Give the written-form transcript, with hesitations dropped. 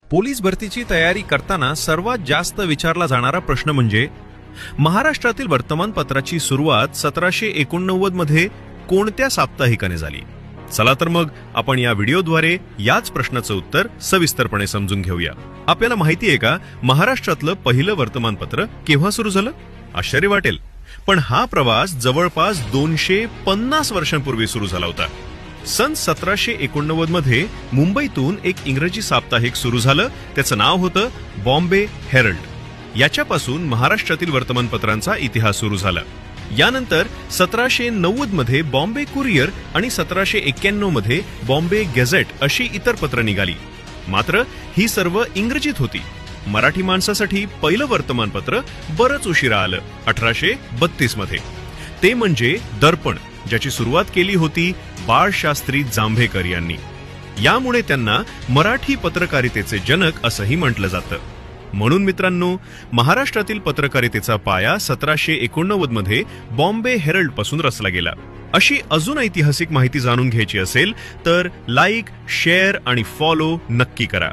Police भरतीची तयारी करताना सर्वात जास्त विचारला जाणारा प्रश्न म्हणजे महाराष्ट्रातील वर्तमानपत्राची सुरुवात 1789 मध्ये कोणत्या साप्ताहिकाने झाली. चला तर मग आपण या व्हिडिओद्वारे याच प्रश्नाचं उत्तर सविस्तरपणे समजून घेऊया. आपल्याला माहिती आहे का महाराष्ट्रातलं पहिलं वर्तमानपत्र केव्हा सुरू झालं? आश्चर्य वाटेल, पण हा प्रवास जवळपास 250 वर्षांपूर्वी सुरू झाला होता. सन 1789 मध्ये मुंबईतून एक इंग्रजी साप्ताहिक सुरू झालं. त्याचं नाव होतं बॉम्बे हेरल्ड. याच्यापासून महाराष्ट्रातील वर्तमानपत्रांचा इतिहास सुरू झाला. यानंतर 1790 मध्ये बॉम्बे कुरिअर आणि 1791 मध्ये बॉम्बे गॅझेट अशी इतर पत्र निघाली. मात्र ही सर्व इंग्रजीत होती. मराठी माणसासाठी पहिलं वर्तमानपत्र बरंच उशिरा आलं, 1832 मध्ये. ते म्हणजे दर्पण, ज्याची सुरुवात केली होती बाळशास्त्री जांभेकर यांनी. यामुळे त्यांना मराठी पत्रकारितेचे जनक असंही म्हटलं जातं. म्हणून मित्रांनो, महाराष्ट्रातील पत्रकारितेचा पाया 1789 मध्ये बॉम्बे हेरल्ड पासून रचला गेला. अशी अजून ऐतिहासिक माहिती जाणून घ्यायची असेल तर लाईक, शेअर आणि फॉलो नक्की करा.